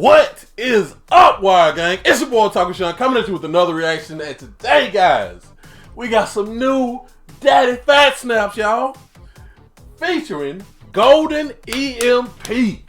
What is up, Wire Gang? It's your boy Otaku Sean coming at you with another reaction. And today, guys, we got some new Daddyphatsnaps, y'all, featuring Golden EMP.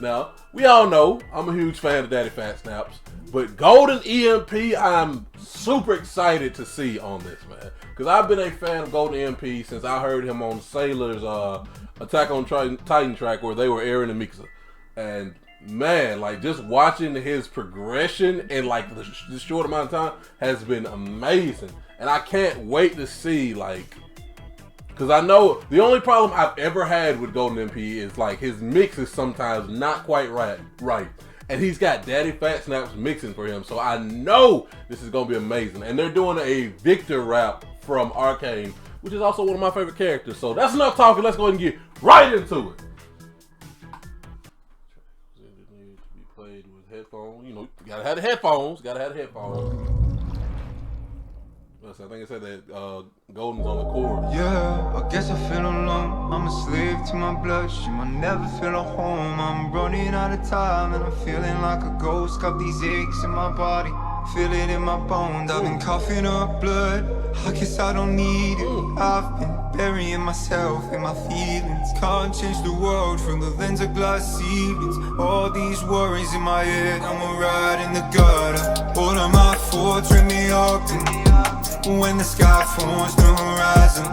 Now, we all know I'm a huge fan of Daddyphatsnaps, but Golden EMP, I'm super excited to see on this, man, because I've been a fan of Golden EMP since I heard him on Sailor's Attack on Titan track where they were Eren and Mikasa, and man, like, just watching his progression in like the short amount of time has been amazing. And I can't wait to see, like, because I know the only problem I've ever had with Golden MP is like his mix is sometimes not quite right. And he's got Daddyphatsnaps mixing for him, so I know this is gonna be amazing. And they're doing a Viktor rap from Arcane, which is also one of my favorite characters. So that's enough talking. Let's go ahead and get right into it. Played with headphones, you know, you gotta have the headphones. I think I said that Golden's on the chorus. Yeah, I guess I feel alone. I'm a slave to my bloodstream. I never feel at home. I'm running out of time and I'm feeling like a ghost. Got these aches in my body, feel it in my bones. I've been coughing up blood. I guess I don't need it. I've been burying myself in my feelings. Can't change the world from the lens of glass ceilings. All these worries in my head, I'm a ride in the gutter. All of my thoughts rip me up, and when the sky forms the horizon,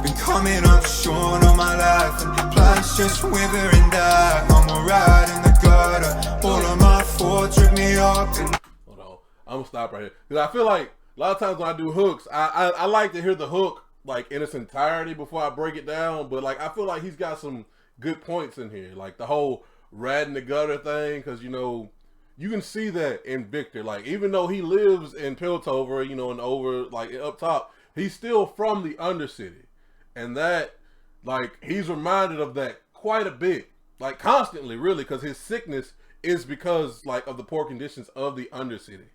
been coming up short on my life, and plants just wither and die. I'm a ride in the gutter. All of my thoughts rip me up, and hold on, I'm gonna stop right here because I feel like a lot of times when I do hooks, I like to hear the hook like in its entirety before I break it down, but like I feel like he's got some good points in here, like the whole rat in the gutter thing, because you know you can see that in Viktor. Like, even though he lives in Piltover, you know, and over like up top, he's still from the Undercity, and that, like, he's reminded of that quite a bit, like constantly, really, because his sickness is because like of the poor conditions of the Undercity.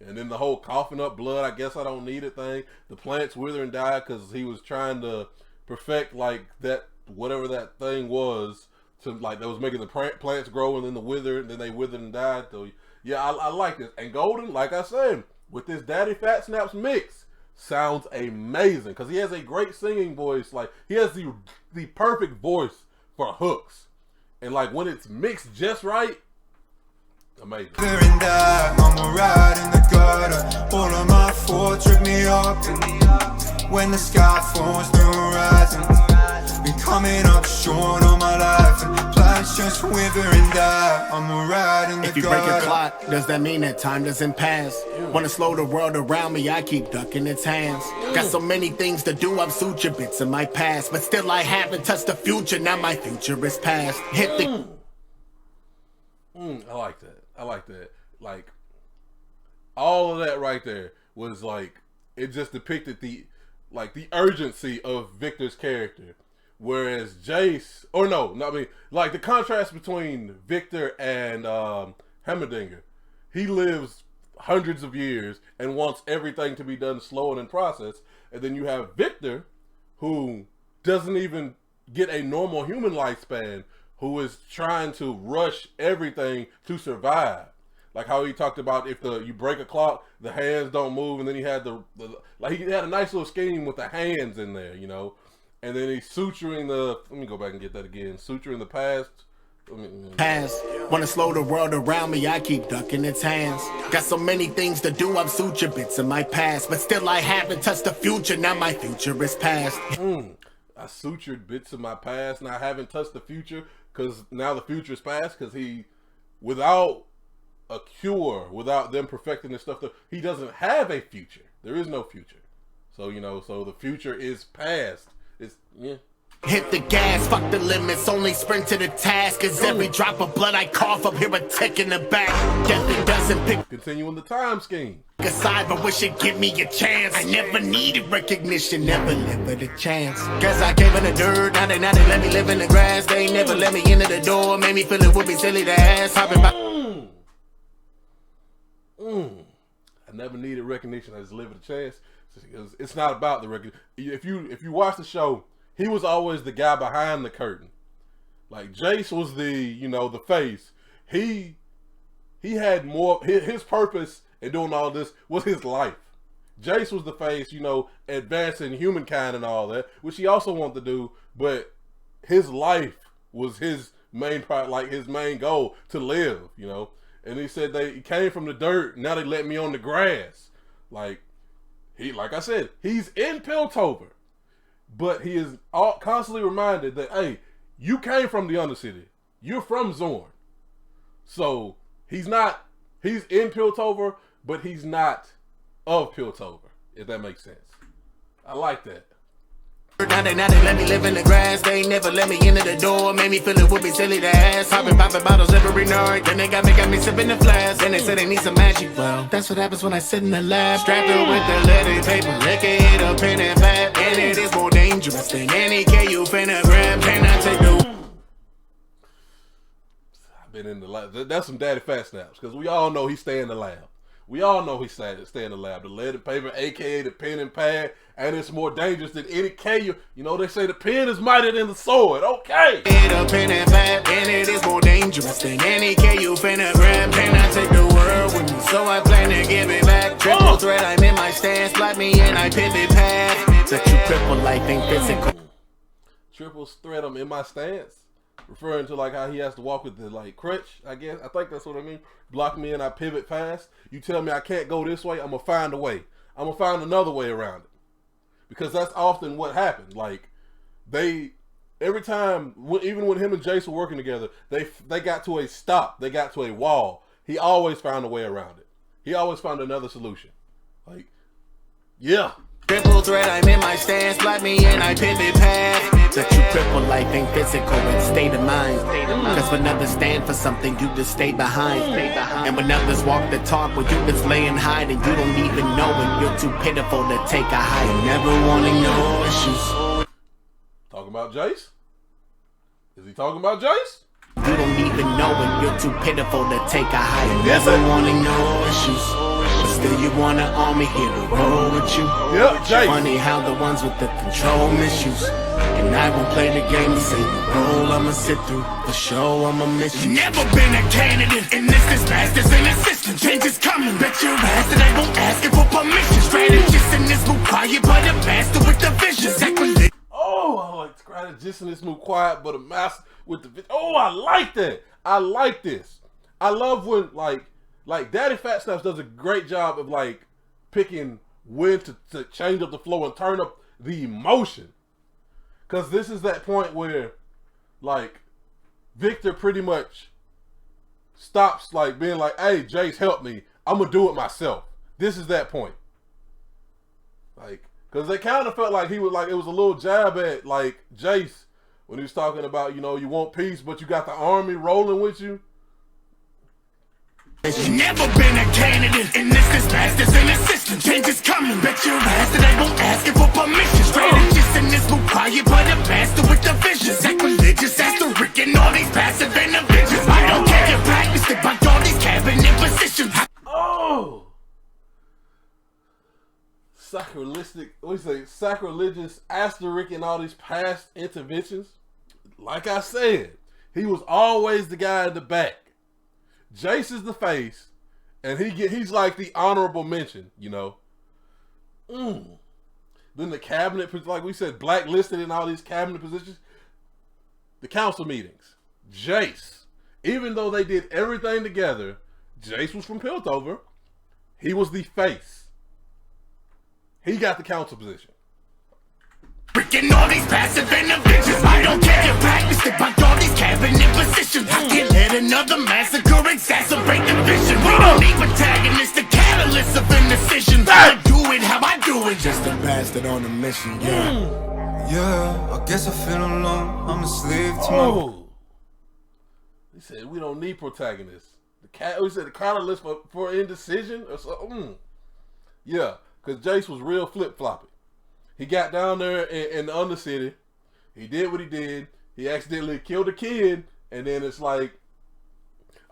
And then the whole coughing up blood, I guess I don't need it thing. The plants wither and die because he was trying to perfect like that, whatever that thing was, to like that was making the plants grow and then the wither, and then they withered and died. So yeah, I like this. And Golden, like I said, with this Daddyphatsnaps mix, sounds amazing because he has a great singing voice. Like, he has the perfect voice for hooks, and like when it's mixed just right, amazing. and I'm a ride in the gutter. All of my thoughts rip me up, and when the sky falls the horizon, been coming up short on my life, and plants just wither and die. I'm a ride in the gutter. If you break a clock, does that mean that time doesn't pass? Wanna slow the world around me, I keep ducking its hands. Got so many things to do, I've sutured bits of my past, but still I haven't touched the future, now my future is past. Hit the I like that. I like that. Like, all of that right there was like, it just depicted the urgency of Viktor's character. Whereas Jace, or no, I mean, like the contrast between Viktor and Heimerdinger, he lives hundreds of years and wants everything to be done slow and in process. And then you have Viktor, who doesn't even get a normal human lifespan, who is trying to rush everything to survive. Like how he talked about if you break a clock, the hands don't move, and then he had like he had a nice little scheme with the hands in there, you know. And then he's suturing let me go back and get that again. Suturing the past. past. Wanna slow the world around me, I keep ducking its hands. Got so many things to do, I've sutured bits of my past, but still I haven't touched the future, now my future is past. I sutured bits of my past, and I haven't touched the future, because now the future is past, because he, without a cure, without them perfecting this stuff, he doesn't have a future. There is no future. So, you know, so the future is past. It's, yeah. Hit the gas, fuck the limits, only sprint to the task. Cause every drop of blood I cough up, hear a tick in the back. Death it doesn't pick Continuing the time scheme. aside, but wish it give me a chance. I never needed recognition, never live a chance. Guess I came in the dirt, now they let me live in the grass. They ain't never let me into the door, made me feel it would be silly to ask. I never needed recognition, I just live with a chance. It's not about the recognition. If you watch the show, he was always the guy behind the curtain. Like, Jace was the, you know, the face. He he had more. His purpose in doing all this was his life. Jace was the face, you know, advancing humankind and all that, which he also wanted to do, but his life was his main part, like his main goal to live, you know. And he said he came from the dirt, now they let me on the grass. Like I said, he's in Piltover, but he is constantly reminded that, hey, you came from the Undercity. You're from Zorn. So he's in Piltover, but he's not of Piltover, if that makes sense. I like that. Now they let me live in the grass. They never let me into the door. Made me feel it would be silly to ask. Popping bottles every night. Then they got me sipping the flask. Then they said they need some magic. Well, that's what happens when I sit in the lab. Strapped up with the leaded paper. Lick it up in and pad. And it is more dangerous than any K you finna grab. Can I take the... I've been in the lab. That's some Daddyphatsnaps, because we all know he stay in the lab. We all know he stay in the lab. The leaded paper, aka the pen and pad, and it's more dangerous than any K. You know, they say the pen is mightier than the sword. Okay. A pen and pad, and it is more dangerous than any K you finna grab. Can I take the world with me? So I plan to give it back. Triple threat, I'm in my stance. Block me and I pivot past. That you cripple life ain't physical. Triple threat, I'm in my stance. Referring to like how he has to walk with the like crutch, I guess. I think that's what I mean. Block me and I pivot fast. You tell me I can't go this way, I'm gonna find a way. I'm gonna find another way around it. Because that's often what happens. Like every time, even when him and Jace were working together, they got to a stop. They got to a wall. He always found a way around it. He always found another solution. Like, yeah. Triple threat, I'm in my stance. Block me and I pivot past. That you cripple life ain't physical, it's state of mind. Cause when others stand for something, you just stay behind. And when others walk the talk, when you just lay and hide and you don't even know it, you're too pitiful to take a hike. Never wanting no issues. Talking about Jace? Is he talking about Jace? You don't even know it, you're too pitiful to take a hike. Never wanting no issues. Still you want an army here to roll with you. Yep, Jace. Funny how the ones with the control misuse. And I won't play the game to say the role I'ma sit through. For sure I'ma miss you. Never been a candidate in this master's an assistant. Change is coming, bet your ass that I won't ask you for permission. Strategist in this move quiet, but a master with the vision. Sacrilege. Oh, I like strategist in this move quiet, but a master with the vision. Oh, I like that. I like this. I love when like Daddyphatsnaps does a great job of like picking when to change up the flow and turn up the emotion. Cause this is that point where like Viktor pretty much stops like being like, hey, Jace, help me. I'm gonna do it myself. This is that point. Like, cause they kind of felt like he was like, it was a little jab at like Jace when he was talking about, you know, you want peace, but you got the army rolling with you. Never been a candidate in this master's an assistant. Change is coming, bet your ass that I won't ask you for permission. Strategist in this move quiet, but a master with the vision. Sacrilegious, asterisk, and all these passive interventions. I don't care your practice, they bunch all these cabinet positions. Oh! Sacrilegious, asterisk, and all these past interventions. Like I said, he was always the guy in the back. Jace is the face, and he's like the honorable mention, you know. Then the cabinet, like we said, blacklisted in all these cabinet positions. The council meetings. Jace, even though they did everything together, Jace was from Piltover. He was the face. He got the council position. Freaking all these passive interventions. I don't care your practice, they bunch all these cabinet positions. I can't let another massacre exacerbate the vision. We don't need protagonists, the catalyst of indecision. I do it how I do it. Just a bastard on a mission, yeah. Yeah, I guess I feel alone. I'm a slave to my... He said we don't need protagonists. We said the catalyst for indecision or something. Yeah, because Jace was real flip-floppy. He got down there in the Undercity. He did what he did. He accidentally killed a kid. And then it's like,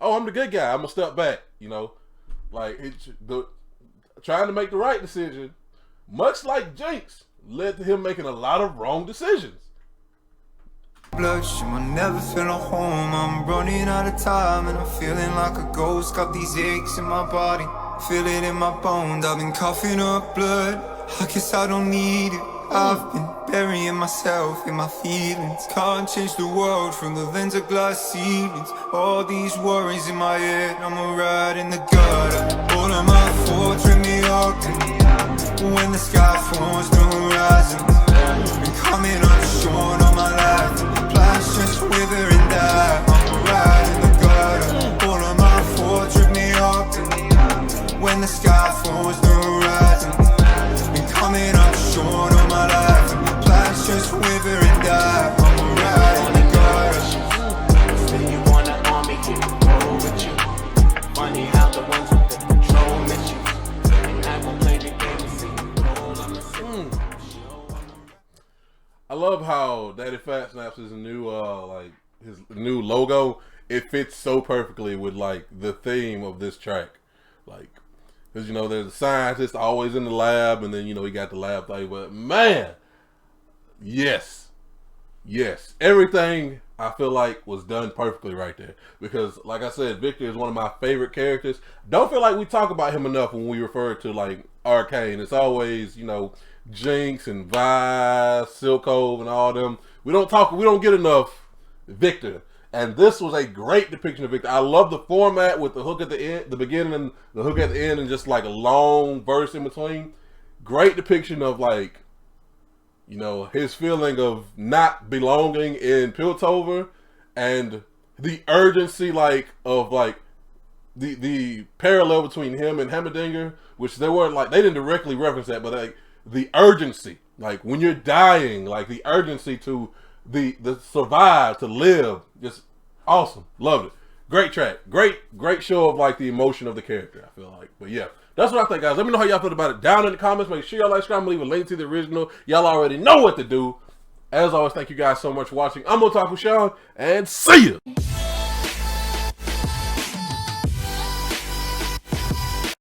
oh, I'm the good guy. I'm going to step back. You know, like trying to make the right decision, much like Jinx, led to him making a lot of wrong decisions. Bloodstream, I never feel at home. I'm running out of time and I'm feeling like a ghost. Got these aches in my body, feel it in my bones. I've been coughing up blood, I guess I don't need it. I've been burying myself in my feelings. Can't change the world from the lens of glass ceilings. All these worries in my head, I'm a ride in the gutter. All of my thoughts rip me up when the sky forms the horizon. Been coming unshorn all my life. Plans just wither and die. I'm a ride in the gutter. All of my thoughts rip me up when the sky forms the horizon. Been coming unshorn all my life. Plans just wither and die. I'm a ride in the gutter. Say you wanna harm me, keep it roll with you. Funny how the ones with the control miss you. And I won't play the game and see you roll on the I love how Daddyphatsnaps is new, like his new logo. It fits so perfectly with like the theme of this track, like because you know there's a scientist always in the lab, and then you know he got the lab thing. But man, yes, everything I feel like was done perfectly right there. Because like I said, Viktor is one of my favorite characters. Don't feel like we talk about him enough when we refer to like Arcane. It's always, you know, Jinx and Vi, Silcove and all them. We don't get enough Viktor. And this was a great depiction of Viktor. I love the format with the hook at the end, the beginning and the hook at the end, and just like a long verse in between. Great depiction of like, you know, his feeling of not belonging in Piltover, and the urgency like of like the parallel between him and Heimerdinger, which they weren't like, they didn't directly reference that, but like the urgency, like when you're dying, like the urgency to the survive, to live, just awesome. Loved it. Great track. Great show of like the emotion of the character, I feel like. But yeah, that's what I think, guys. Let me know how y'all feel about it down in the comments. Make sure y'all like, subscribe, and leave a link to the original. Y'all already know what to do. As always, thank you guys so much for watching. I'm Otaku Sean, and see ya!